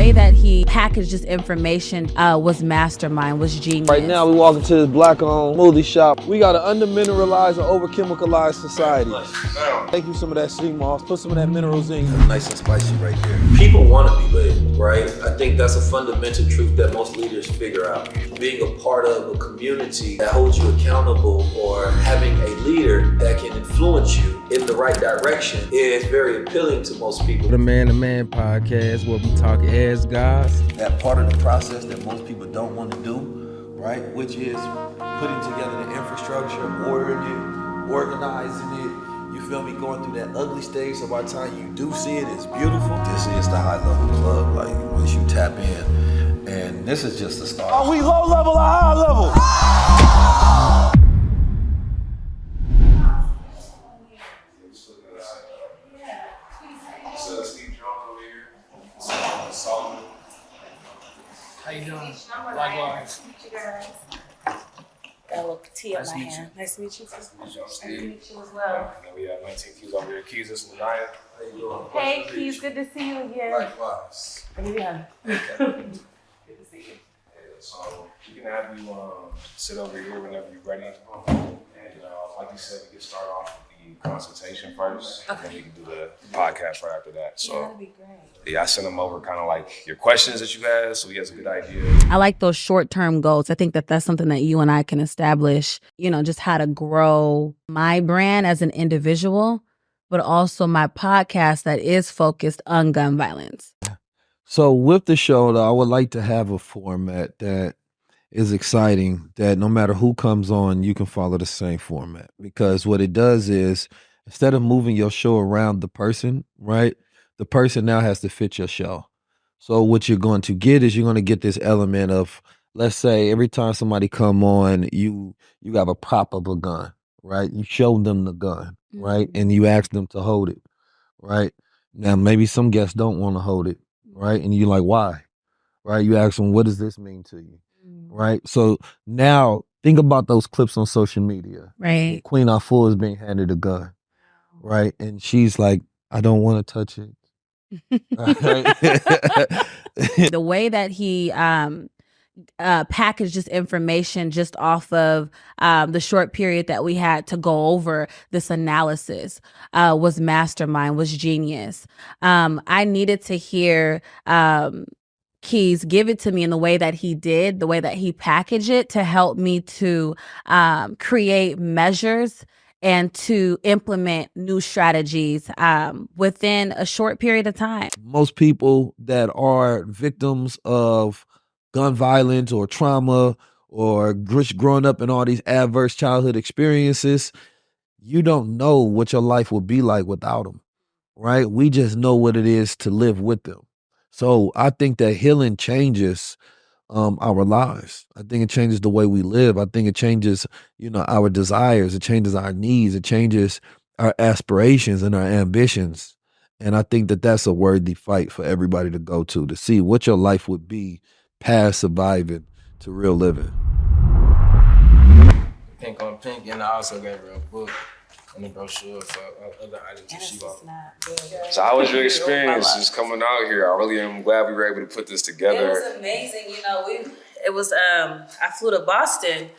way that he packaged this information was Mastermind, was genius. Right now, we walk into this black-owned smoothie shop. We got an under-mineralized or over-chemicalized society. Take you some of that sea moss, put some of that minerals in you. Nice and spicy right there. People want to be led, right? I think that's a fundamental truth that most leaders figure out. Being a part of a community that holds you accountable or having a leader that can influence you in the right direction is very appealing to most people. The Man to Man podcast, where we talk as guys. That part of the process that most people don't want to do, right? Which is putting together the infrastructure, ordering it, organizing it. You feel me? Going through that ugly stage, so by the time you do see it, it's beautiful. This is the High Lvl Club, like once you tap in, and this is just the start. Are we low level or high level? How you doing? Likewise. Got a little tea on my hand. Nice to meet you. Nice to meet you as well. We have 19 Keys over here. Keys, this is Naya. How you doing? Hey, Keys, good to see you again. Likewise. How you doing? Good to see you. So we can have you sit over here whenever you're ready. And like you said, we can start off with the consultation first. Okay. And then we can do the podcast right after that. So, yeah, that'd be great. Yeah, I sent them over kind of like your questions that you had, so he has a good idea. I like those short-term goals. I think that that's something that you and I can establish, you know, just how to grow my brand as an individual, but also my podcast that is focused on gun violence. So with the show, though, I would like to have a format that is exciting, that no matter who comes on, you can follow the same format. Because what it does is, instead of moving your show around the person, right, the person now has to fit your show. So what you're going to get is you're going to get this element of, let's say, every time somebody come on, you have a prop of a gun, right? You show them the gun, right? And you ask them to hold it, right? Now, maybe some guests don't want to hold it, right? And you're like, why? Right? You ask them, what does this mean to you? Right? So now think about those clips on social media. Right. Queen Afua is being handed a gun, right? And she's like, I don't want to touch it. The way that he packaged this information just off of the short period that we had to go over this analysis was Mastermind, was genius. I needed to hear Keys give it to me in the way that he did, the way that he packaged it to help me to create measures and to implement new strategies within a short period of time. Most people that are victims of gun violence or trauma or growing up in all these adverse childhood experiences, you don't know what your life would be like without them, right? We just know what it is to live with them. So I think that healing changes our lives. I think it changes the way we live. I think it changes, our desires. It changes our needs. It changes our aspirations and our ambitions. And I think that that's a worthy fight for everybody to go to see what your life would be past surviving to real living. Pink on Pink, and I also gave her a book and a brochure for other items that she bought. So how was your experience just coming out here? I really am glad we were able to put this together. It was amazing. I flew to Boston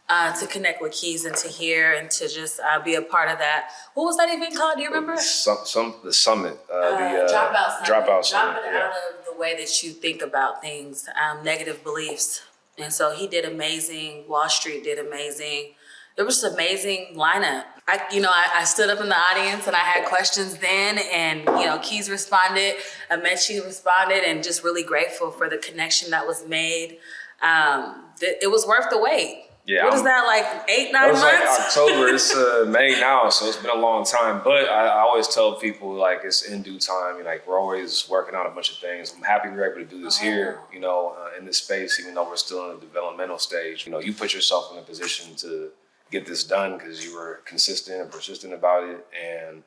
to connect with Keys and to hear and to just be a part of that. What was that even called? Do you remember? The summit. The Dropout Summit. Dropout Summit. Dropping out of the way that you think about things, negative beliefs. And so he did amazing. Wall Street did amazing. It was an amazing lineup. I stood up in the audience and I had questions then, and Keys responded, Amechi responded, and just really grateful for the connection that was made. It was worth the wait. Yeah, what is that, like 8-9 months? Like October. It's May now, so it's been a long time. But I always tell people, like, it's in due time. Like, we're always working on a bunch of things. I'm happy we're able to do this here, in this space, even though we're still in the developmental stage. You put yourself in a position to get this done because you were consistent and persistent about it. And,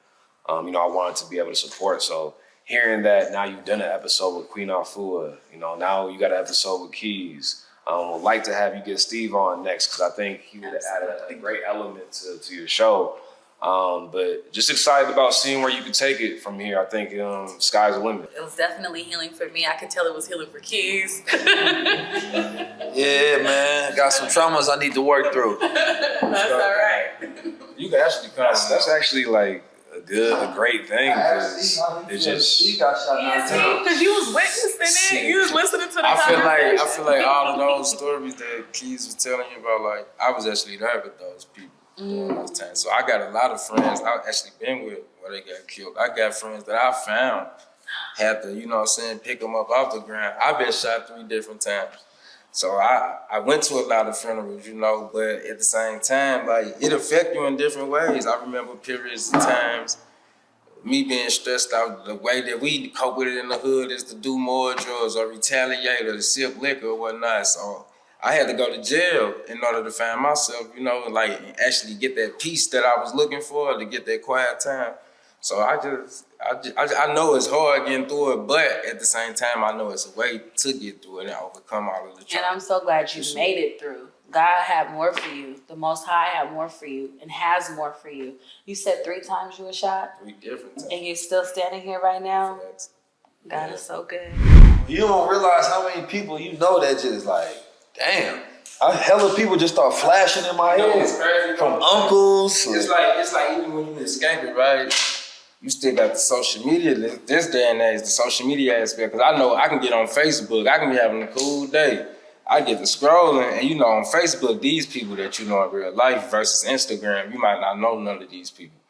I wanted to be able to support. So hearing that now you've done an episode with Queen Afua, now you got an episode with Keys. Would like to have you get Steve on next because I think he would add a great element to your show. But just excited about seeing where you can take it from here. I think sky's the limit. It was definitely healing for me. I could tell it was healing for Keys. Yeah, man. Got some traumas I need to work through. That's all right. You can actually that's actually like a great thing because it's just. Because you was witnessing it. You was listening to the I feel conversation. like all of those stories that Keys was telling you about, like I was actually there with those people during those times. So I got a lot of friends I've actually been with where they got killed. I got friends that I found had to, you know what I'm saying, pick them up off the ground. I've been shot 3 different times. So I went to a lot of funerals, you know, but at the same time, like it affect you in different ways. I remember periods of times me being stressed out. The way that we cope with it in the hood is to do more drugs or retaliate or to sip liquor or whatnot. So I had to go to jail in order to find myself, you know, like actually get that peace that I was looking for, to get that quiet time. So I know it's hard getting through it, but at the same time, I know it's a way to get through it and overcome all of the And trauma. I'm so glad you made it through. God had more for you. The Most High had more for you and has more for you. You said 3 times you were shot 3 different times. and you're still standing here right now. God is so good. You don't realize how many people you know that just like, damn. Hella people just start flashing in my You know, head. it's crazy. From uncles. It's like even when you escape it, right? You still got the social media, this day and age, the social media aspect. Because I know I can get on Facebook, I can be having a cool day. I get to scrolling, and you know, on Facebook, these people that you know in real life versus Instagram, you might not know none of these people.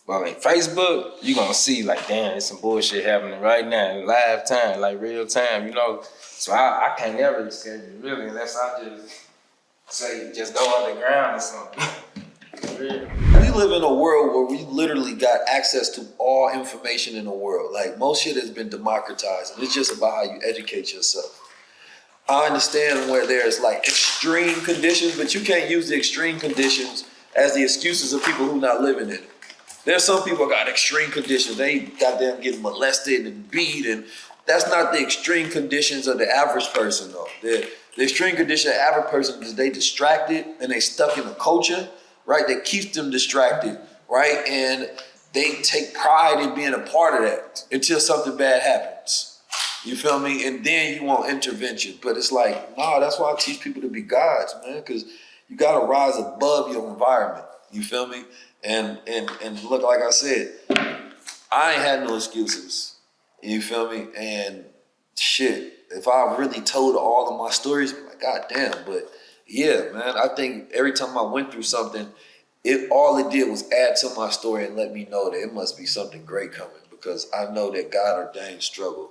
But like Facebook, you gonna see like, damn, there's some bullshit happening right now in live time, like real time, you know. So I can't never escape it, really, unless I just say, just go underground or something. We live in a world where we literally got access to all information in the world. Like most shit has been democratized, and it's just about how you educate yourself. I understand where there's like extreme conditions, but you can't use the extreme conditions as the excuses of people who not living in it. There's some people got extreme conditions. They goddamn get molested and beat, and that's not the extreme conditions of the average person though. The extreme condition of the average person is they distracted and they stuck in a culture, right, that keeps them distracted, right? And they take pride in being a part of that until something bad happens. You feel me? And then you want intervention. But it's like, nah, that's why I teach people to be gods, man, because you got to rise above your environment. You feel me? And look, like I said, I ain't had no excuses. You feel me? And shit, if I really told all of my stories, I'd be like, God damn. But yeah, man, I think every time I went through something, all it did was add to my story and let me know that it must be something great coming, because I know that God ordained struggle.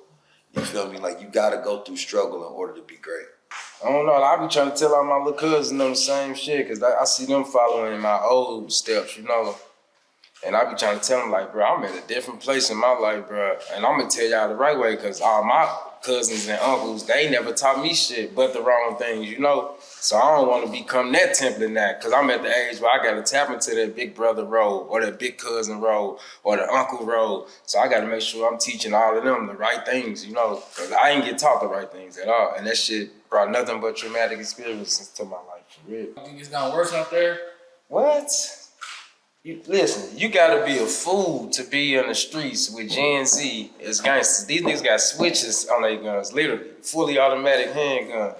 You feel me? Like you gotta go through struggle in order to be great. I don't know. I be trying to tell all my little cousins them the same shit, because I see them following in my old steps, you know. And I be trying to tell them, like, bro, I'm at a different place in my life, bro. And I'm going to tell y'all the right way, because all my cousins and uncles, they never taught me shit but the wrong things, you know. So I don't want to become that template now, because I'm at the age where I got to tap into that big brother role or that big cousin role or the uncle role. So I got to make sure I'm teaching all of them the right things, you know, because I ain't get taught the right things at all. And that shit brought nothing but traumatic experiences to my life, for real. You think it's gotten worse out there? What? Listen, you gotta be a fool to be in the streets with Gen Z as gangsters. These niggas got switches on their guns, literally, fully automatic handgun.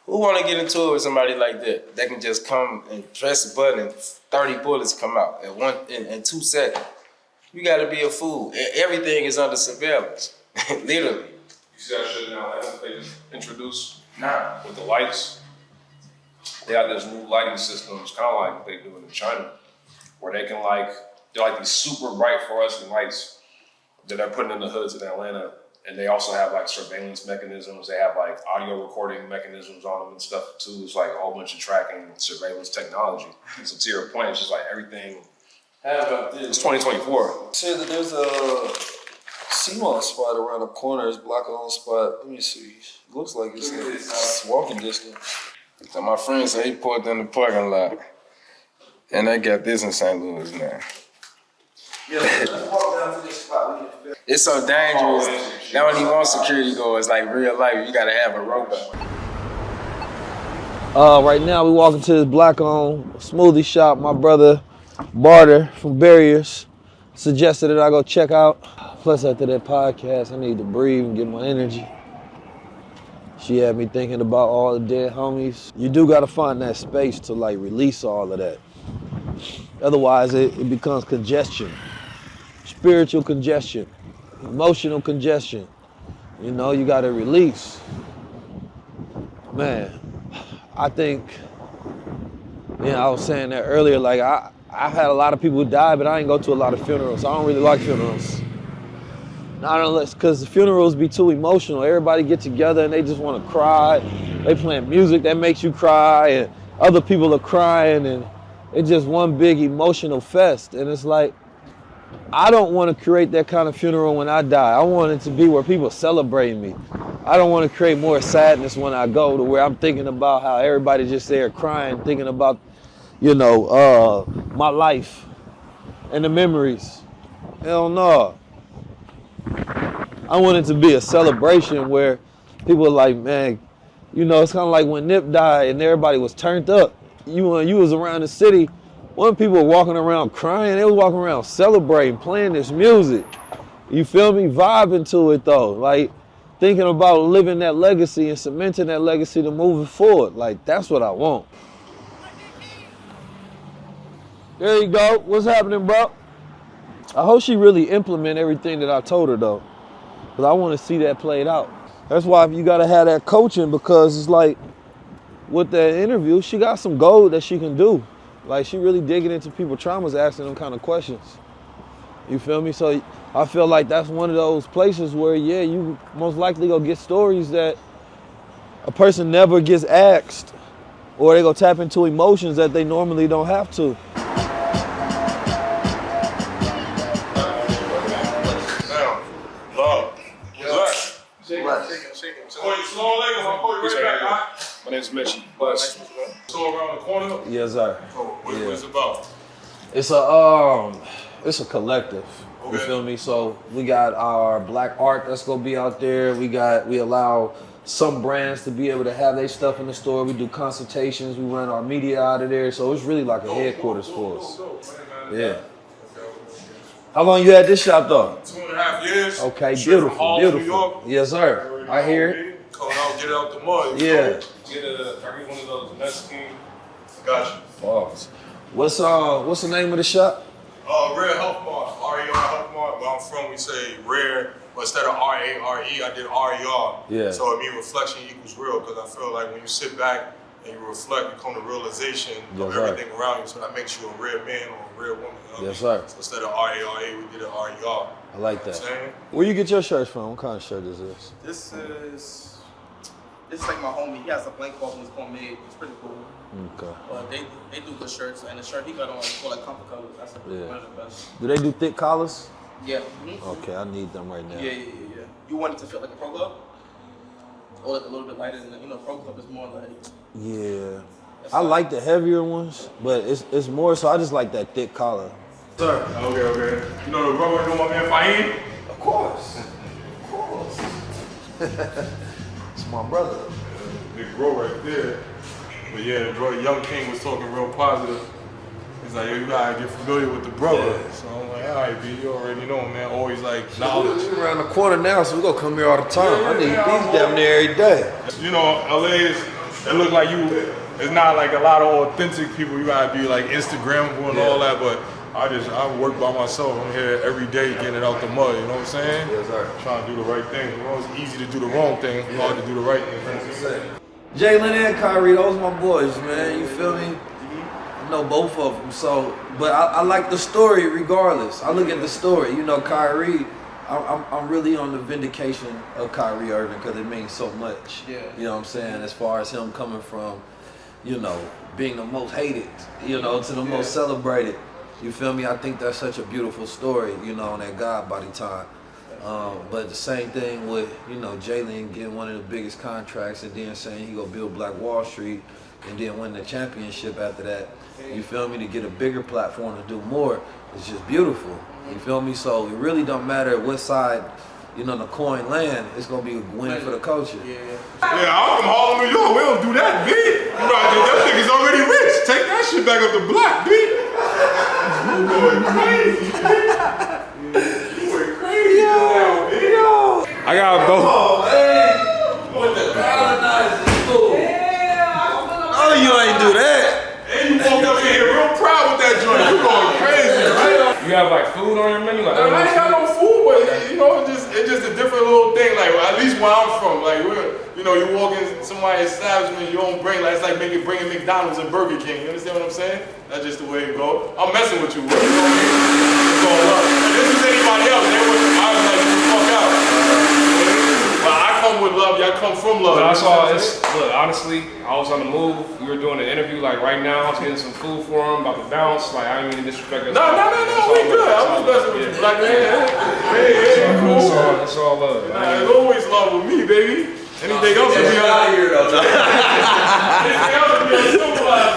Who wanna get into it with somebody like that? That can just come and press a button and 30 bullets come out in 2 seconds. You gotta be a fool. Everything is under surveillance, literally. You see that shit now that they just introduced Nah. with the lights? They got this new lighting system. It's kind of like what they do in China, where they can they're like these super bright fluorescent lights that they're putting in the hoods of Atlanta. And they also have like surveillance mechanisms. They have like audio recording mechanisms on them and stuff too. It's like a whole bunch of tracking surveillance technology. So to your point, it's just like everything. How about this? It's 2024. Said that there's a CMOS spot around the corner. It's black-owned spot. Let me see. Looks like it's walking distance. So my friend said he pulled in the parking lot. And they got this in St. Louis now. Yeah, let's walk down to this spot. It's so dangerous. They don't even want security guards like real life. You gotta have a robot. Right now we walking to this black-owned smoothie shop. My brother Barter from Barriers suggested that I go check out. Plus, after that podcast, I need to breathe and get my energy. She had me thinking about all the dead homies. You do gotta find that space to like release all of that. Otherwise, it becomes congestion. Spiritual congestion, emotional congestion. You know, you gotta release. Man, I think, I was saying that earlier, like I've had a lot of people die, but I ain't go to a lot of funerals. I don't really like funerals. Not unless, because the funerals be too emotional. Everybody get together and they just want to cry. They playing music that makes you cry, and other people are crying, and it's just one big emotional fest. And it's like, I don't want to create that kind of funeral when I die. I want it to be where people celebrate me. I don't want to create more sadness when I go to where I'm thinking about how everybody just there crying, thinking about, my life and the memories. Hell no. I want it to be a celebration where people are like, man, it's kind of like when Nip died and everybody was turned up. You was around the city, when people were walking around crying, they was walking around celebrating, playing this music. You feel me? Vibing to it though. Like thinking about living that legacy and cementing that legacy to move it forward. Like that's what I want. There you go. What's happening, bro? I hope she really implement everything that I told her though. Because I want to see that played out. That's why you got to have that coaching, because it's like with that interview, she got some gold that she can do. Like she really digging into people's traumas, asking them kind of questions. You feel me? So I feel like that's one of those places where, you most likely go get stories that a person never gets asked, or they go tap into emotions that they normally don't have to. My name's Mitchie. So around the corner? Yes, sir. What is it about? It's a collective. You feel me? So we got our black art that's gonna be out there. We allow some brands to be able to have their stuff in the store. We do consultations. We run our media out of there. So it's really like a headquarters for us. Yeah. How long you had this shop though? 2.5 years. Okay, Straight from beautiful, Hall, beautiful. New York. Yes, sir. I hear it. Come out, get it out the mud. Yeah. Get one of those Mexican. Gotcha. Pause. What's the name of the shop? Rare Health Mart. R-E-R Health Mart. Where I'm from, we say rare, but instead of R-A-R-E, I did R-E-R. Yeah. So it means reflection equals real, because I feel like when you sit back and you reflect, you come to realization of everything around you. So that makes you a rare man or a rare woman. You know Yes, sir. So instead of R-A-R-A, we did an R-E-R. I like that. You know what I'm saying? Where you get your shirts from? What kind of shirt is this? This is like my homie. He has a blank ball when it's homemade. It's pretty cool. Okay. But they do good shirts, and the shirt he got on is called like comfort colors. That's one of the best. Do they do thick collars? Yeah. Okay, I need them right now. Yeah. You want it to fit like a pro glove, or like a little bit lighter than pro glove is more like. Yeah. I like the heavier ones, but it's more so I just like that thick collar. Sir. Okay. You know the brother know my man Fahim? Of course. It's my brother. Big bro right there. But yeah, the brother Young King was talking real positive. He's like, yo, you gotta get familiar with the brother. Yeah. So I'm like, all right, B, you already know, man. Always like knowledge. We're around the corner now, so we gonna come here all the time. I need these damn near every day. You know, LA it look like it's not like a lot of authentic people. You gotta be like Instagrammable and all that, but I work by myself. I'm here every day getting it out the mud, you know what I'm saying? Yes, sir. Trying to do the right thing. You know, it's easy to do the wrong thing, hard to do the right thing. Jalen and Kyrie, those my boys, man. You feel me? I know both of them. So, but I like the story regardless. I look at the story. You know, Kyrie, I'm really on the vindication of Kyrie Irving because it means so much. Yeah. You know what I'm saying? As far as him coming from, being the most hated, to the most celebrated. You feel me? I think that's such a beautiful story, on that God body time. But the same thing with, Jalen getting one of the biggest contracts and then saying he gonna build Black Wall Street and then win the championship after that. You feel me? To get a bigger platform to do more, it's just beautiful. You feel me? So it really don't matter what side, the coin land, it's gonna be a win for the culture. Yeah, I'm from Harlem, New York. We don't do that, B. That nigga's already rich. Take that shit back up the block, B. I gotta go. With the colonizers, fool. Oh, you ain't do that. And you walked up in here real proud with that joint. You going crazy, right? You have like food on your menu? Like, I ain't got no food, but you know, it's just a different little thing. Like at least where I'm from, like you know, you walk in somebody's establishment, you don't bring like it's like bringing McDonald's and Burger King. You understand what I'm saying? That's just the way it goes. I'm messing with you, bro. You know what I mean? It's all love. If this was anybody else, they would. I was like, get the fuck out. But I come with love. Y'all come from love. I saw this. Look, honestly, I was on the move. We were doing an interview. Like right now, I was getting some food for him. About to bounce. Like I ain't even disrespect. No. We good. I'm just messing with you, black man. Hey, cool. It's all love. Nah, it's always love with me, baby. Anything else would be out of here, though. Anything else would be uncivilized.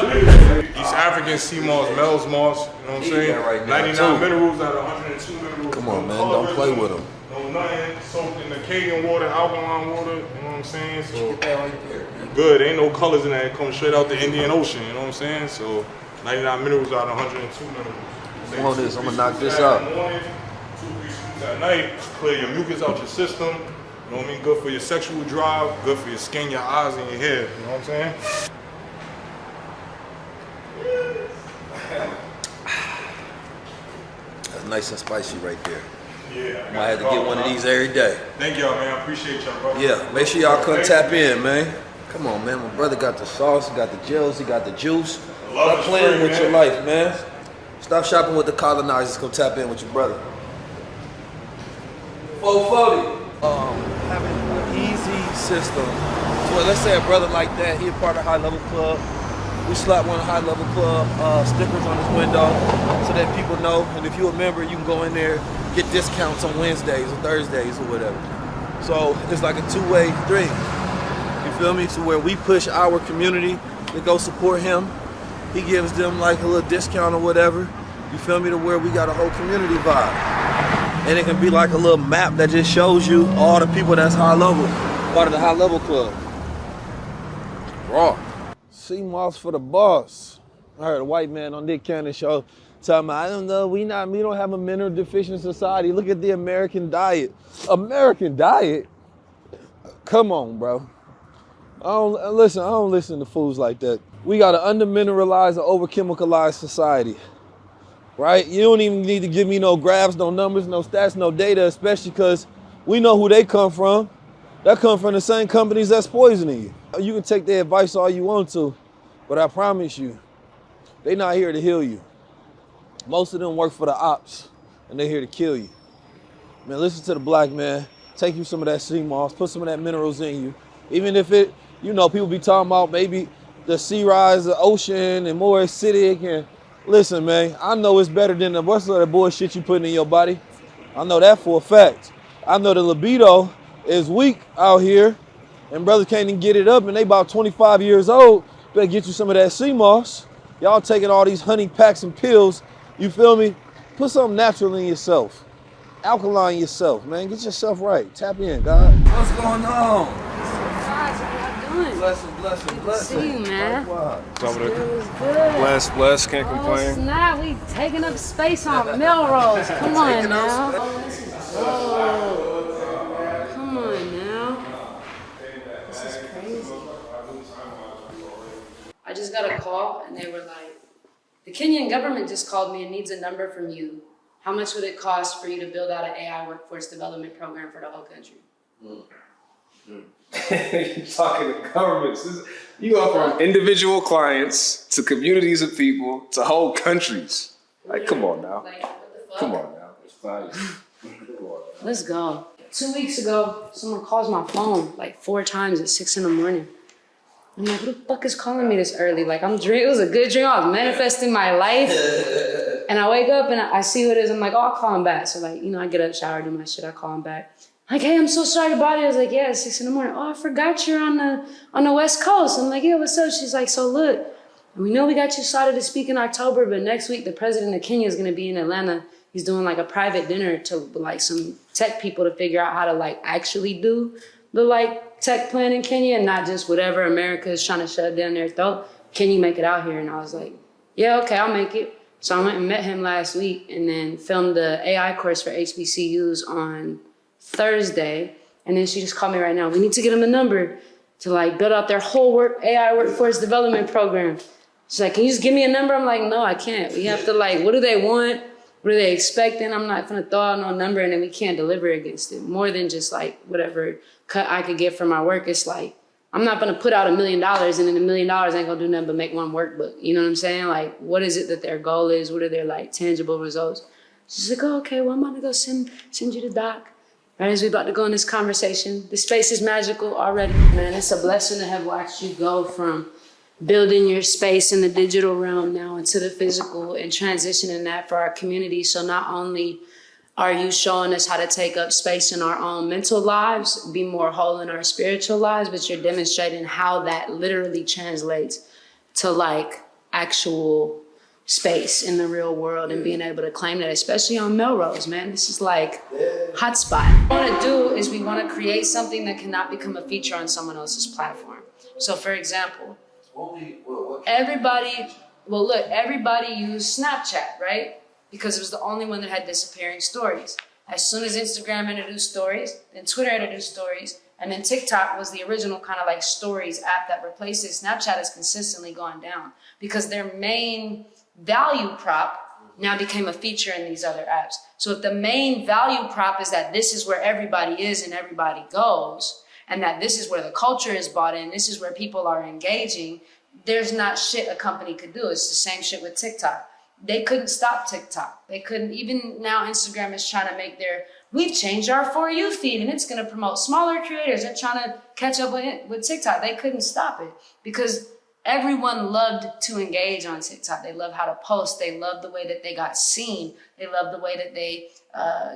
East African sea moss, Mel's moss. You know what I'm saying? Right now, 99 minerals out of 102 minerals. Come on, man, don't play with them. No nothing. Soaked in Acadian water, alkaline water. You know what I'm saying? So Get that right there. good. Ain't no colors in that. It comes straight out the Indian Ocean. You know what I'm saying? So 99 minerals out of 102 minerals. Come on, this. I'm gonna knock this out. 2-3 scoops at night. Clear your mucus out your system. You know what I mean? Good for your sexual drive. Good for your skin, your eyes, and your hair. You know what I'm saying? That's nice and spicy right there. Yeah. I might have to get one of these every day. Thank y'all, man. I appreciate y'all, bro. Yeah, make sure y'all come tap in, man. Come on, man. My brother got the sauce, he got the gels, he got the juice. Stop playing with your life, man. Stop shopping with the colonizers. Come tap in with your brother. 440. Having an easy system. So let's say a brother like that, he a part of High Level Club. We slap one of High Level Club stickers on his window so that people know. And if you're a member, you can go in there, get discounts on Wednesdays or Thursdays or whatever. So it's like a two-way thing. You feel me? To where we push our community to go support him. He gives them like a little discount or whatever. You feel me? To where we got a whole community vibe. And it can be like a little map that just shows you all the people that's high level, part of the High Level Club. Raw. Sea moss for the boss. I heard a white man on Nick Cannon show talking about, I don't know, we don't have a mineral deficient society. Look at the American diet. American diet? Come on, bro. I don't listen to fools like that. We got an under-mineralized and over-chemicalized society, right? You don't even need to give me no graphs, no numbers, no stats, no data, especially because we know who they come from. They come from the same companies that's poisoning you. You can take their advice all you want to, but I promise you, they're not here to heal you. Most of them work for the ops, and they're here to kill you. Man, listen to the black man. Take you some of that sea moss, put some of that minerals in you. Even if it, you know, people be talking about maybe the sea rise, the ocean, and more acidic. And listen, man, I know it's better than the rest of the bullshit you putting in your body. I know that for a fact. I know the libido is weak out here, and brothers can't even get it up, and they about 25 years old. Better get you some of that sea moss. Y'all taking all these honey packs and pills, you feel me? Put something natural in yourself. Alkaline yourself, man. Get yourself right. Tap in, God. What's going on? Guys, how y'all doing? Blessing. Good to see you, man. What's up with It it? was good. Bless, can't Oh, complain. snap. We taking up space on Melrose. Come on now. Oh, come on now. This is crazy. I just got a call and they were like, the Kenyan government just called me and needs a number from you. How much would it cost for you to build out an AI workforce development program for the whole country? You're talking to governments. You go from individual clients to communities of people to whole countries. Like, come on now. Like, what the fuck? Come on now. It's fine. Come on. Let's go. 2 weeks ago, someone calls my phone like 4 times at 6 in the morning. I'm like, who the fuck is calling me this early? Like, it was a good dream. I was manifesting my life. And I wake up and I see who it is. I'm like, oh, I'll call him back. So like, you know, I get up, shower, do my shit. I call him back. Like, hey, I'm so sorry to bother you. I was like, yeah, it's 6 in the morning. Oh, I forgot you're on the West Coast. I'm like, yeah, what's up? She's like, so look, we know we got you slotted to speak in October, but next week the president of Kenya is going to be in Atlanta. He's doing like a private dinner to like some tech people to figure out how to like actually do the like tech plan in Kenya and not just whatever America is trying to shove down their throat. Can you make it out here? And I was like, yeah, okay, I'll make it. So I went and met him last week and then filmed the AI course for HBCUs on Thursday. And then she just called me right now. We need to get him a number to like build out their whole AI workforce development program. She's like, can you just give me a number? I'm like, no, I can't. We have to like, what do they want? What are they expecting? I'm not gonna throw out no number and then we can't deliver against it. More than just like whatever cut I could get for my work. It's like, I'm not gonna put out $1 million and then $1 million ain't gonna do nothing but make one workbook. You know what I'm saying? Like, what is it that their goal is? What are their like tangible results? She's like, oh, okay, well, I'm about to go send you the doc. Right as we about to go in this conversation, the space is magical already. Man, it's a blessing to have watched you go from building your space in the digital realm now into the physical and transitioning that for our community. So not only are you showing us how to take up space in our own mental lives, be more whole in our spiritual lives, but you're demonstrating how that literally translates to like actual space in the real world and being able to claim that, especially on Melrose, man. This is like hotspot. What we want to do is we want to create something that cannot become a feature on someone else's platform. So for example, everybody used Snapchat, right? Because it was the only one that had disappearing stories. As soon as Instagram introduced stories, then Twitter introduced stories, and then TikTok was the original kind of like stories app that replaced it. Snapchat has consistently gone down because their main value prop now became a feature in these other apps. So if the main value prop is that this is where everybody is and everybody goes, and that this is where the culture is bought in, this is where people are engaging, there's not shit a company could do. It's the same shit with TikTok. They couldn't stop TikTok. They couldn't, even now Instagram is trying to make we've changed our For You feed and it's going to promote smaller creators. They're trying to catch up with TikTok. They couldn't stop it because everyone loved to engage on TikTok. They love how to post. They loved the way that they got seen. They loved the way that they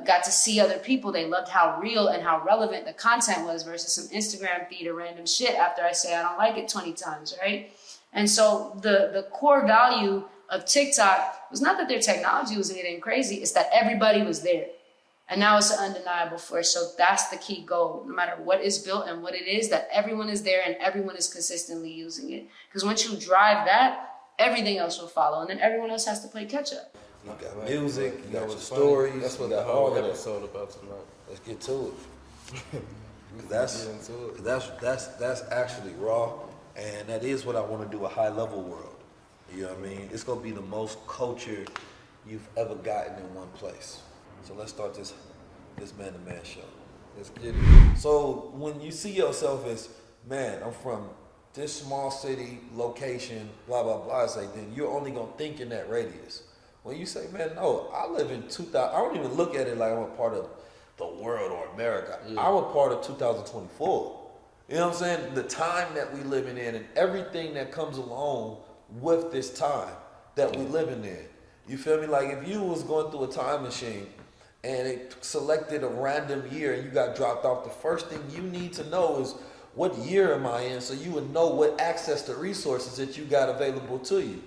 got to see other people. They loved how real and how relevant the content was versus some Instagram feed or random shit after I say I don't like it 20 times, right? And so the core value of TikTok was not that their technology was anything crazy, it's that everybody was there. And now it's an undeniable force. So that's the key goal, no matter what is built and what it is, that everyone is there and everyone is consistently using it. Because once you drive that, everything else will follow. And then everyone else has to play catch up. You got music, you got your stories. That's what you the got whole all that. episode about tonight. Let's get to it. That's actually raw, and that is what I want to do, a high level world. You know what I mean? It's gonna be the most culture you've ever gotten in one place. So let's start this man-to-man show. Let's get it. So when you see yourself as, man, I'm from this small city, location, blah, blah, blah, it's like, then you're only gonna think in that radius. When you say, man, no, I live in 2000, I don't even look at it like I'm a part of the world or America. Yeah. I'm a part of 2024. You know what I'm saying? The time that we living in and everything that comes along with this time that we living in. You feel me? Like if you was going through a time machine and it selected a random year and you got dropped off, the first thing you need to know is what year am I in, so you would know what access to resources that you got available to you.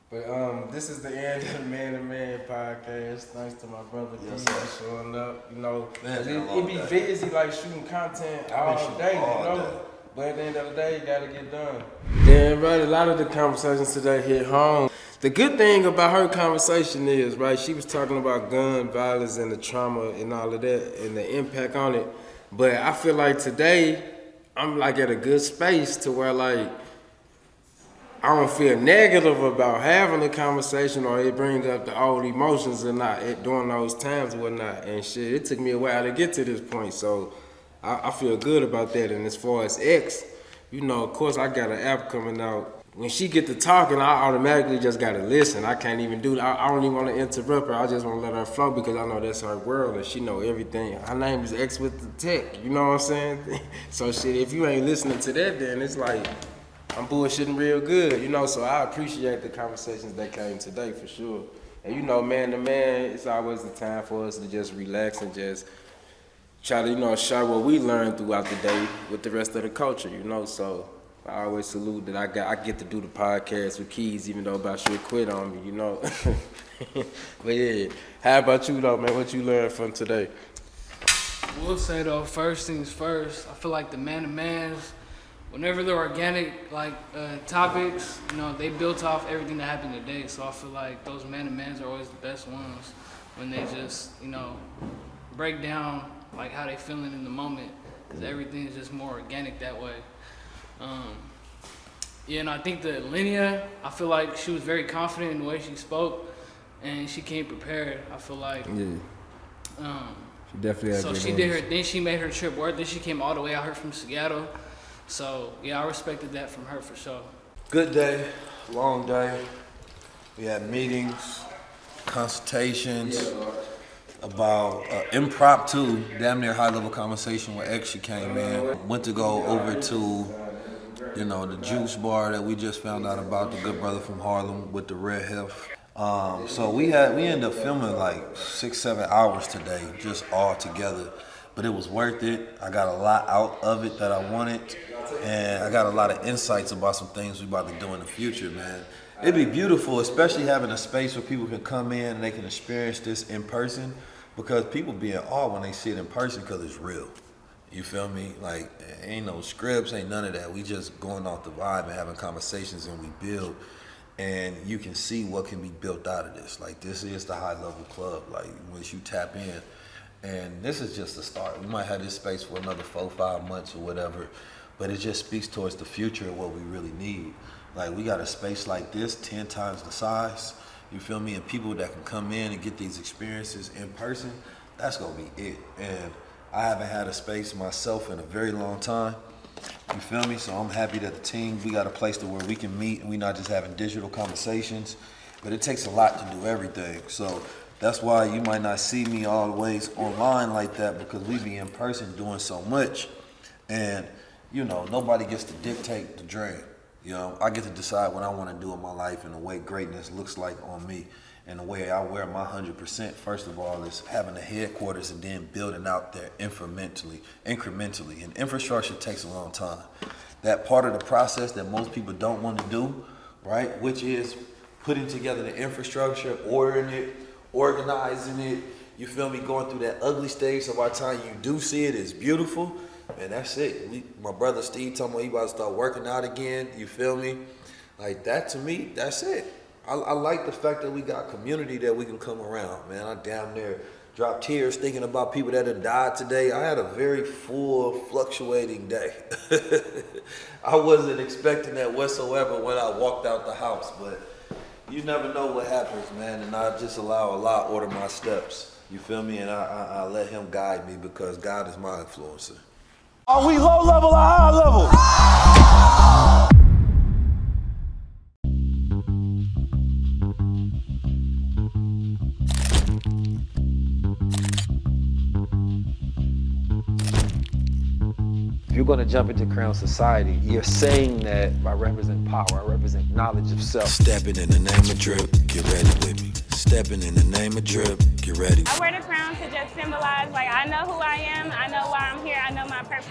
But this is the end of the Man-to-Man podcast. Thanks to my brother Keith for showing up. You know, it be busy like shooting content all day, you know. But at the end of the day, you gotta get done. Then, right, a lot of the conversations today hit home. The good thing about her conversation is, right, she was talking about gun violence and the trauma and all of that and the impact on it. But I feel like today, I'm like at a good space to where like, I don't feel negative about having a conversation or it brings up the old emotions or not during those times or whatnot. And shit, it took me a while to get to this point. So I feel good about that. And as far as X, you know, of course I got an app coming out. When she get to talking, I automatically just gotta listen. I can't even do that. I don't even want to interrupt her. I just want to let her flow because I know that's her world and she know everything. Her name is X with the tech. You know what I'm saying? So shit, if you ain't listening to that, then it's like I'm bullshitting real good, you know. So I appreciate the conversations that came today for sure. And you know, man to man, it's always the time for us to just relax and just try to, you know, share what we learned throughout the day with the rest of the culture, you know. So I always salute that I get to do the podcast with Keys, even though about you quit on me, you know. But yeah, how about you though, man? What you learned from today? We'll say though, first things first, I feel like the man-to-mans whenever the organic topics, they built off everything that happened today. So I feel like those man-to-mans are always the best ones when they just, break down like how they feeling in the moment, because everything is just more organic that way. And I think that Linnea, I feel like she was very confident in the way she spoke, and she came prepared. I feel like. Yeah. She definitely had so good she moments. did her thing. She made her trip worth it. She came all the way out here from Seattle. So yeah, I respected that from her for sure. Good day, long day. We had meetings, consultations about impromptu, damn near high-level conversation with X. She came in. Went to go over to, the juice bar that we just found out about, the good brother from Harlem with the red hef. So we ended up filming like 6-7 hours today, just all together. But it was worth it. I got a lot out of it that I wanted, and I got a lot of insights about some things we about to do in the future, man. It'd be beautiful, especially having a space where people can come in and they can experience this in person, because people be in awe when they see it in person because it's real. You feel me? Like, ain't no scripts, ain't none of that. We just going off the vibe and having conversations, and we build. And you can see what can be built out of this. Like, this is the High Lvl Club. Like, once you tap in, and this is just the start. We might have this space for another 4-5 months or whatever, but it just speaks towards the future of what we really need. Like, we got a space like this, 10 times the size, you feel me? And people that can come in and get these experiences in person, that's gonna be it. And I haven't had a space myself in a very long time. You feel me? So I'm happy that the team, we got a place to where we can meet and we're not just having digital conversations, but it takes a lot to do everything. So that's why you might not see me always online like that, because we be in person doing so much. And, nobody gets to dictate the dream. I get to decide what I want to do in my life and the way greatness looks like on me. And the way I wear my 100%, first of all, is having a headquarters and then building out there incrementally. And infrastructure takes a long time. That part of the process that most people don't want to do, right, which is putting together the infrastructure, ordering it, organizing it, you feel me, going through that ugly stage, so by the time you do see it, it's beautiful. And that's it. My brother Steve told me he about to start working out again, you feel me? Like, that to me, that's it. I like the fact that we got community that we can come around, man. I damn near dropped tears thinking about people that have died today. I had a very full, fluctuating day. I wasn't expecting that whatsoever when I walked out the house, but you never know what happens, man. And I just allow Allah order my steps, you feel me? And I let him guide me, because God is my influencer. Are we low level or high level? If you're going to jump into Crownz society, you're saying that I represent power, I represent knowledge of self. Stepping in the name of drip, get ready with me. Stepping in the name of drip, get ready. I wear the crown to just symbolize, I know who I am, I know why I'm here, I know my purpose.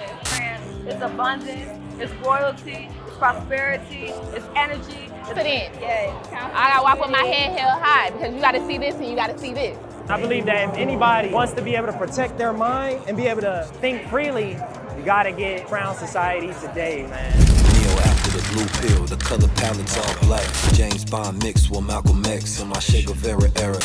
It's abundance, it's royalty, it's prosperity, it's energy. Put in. Yeah. I gotta walk with my head held high, because you gotta see this and you gotta see this. I believe that if anybody wants to be able to protect their mind and be able to think freely, you gotta get Crownz Society today, man. Neo after the blue pill, the color palette's all black. James Bond mixed with Malcolm X in my Che Guevara era.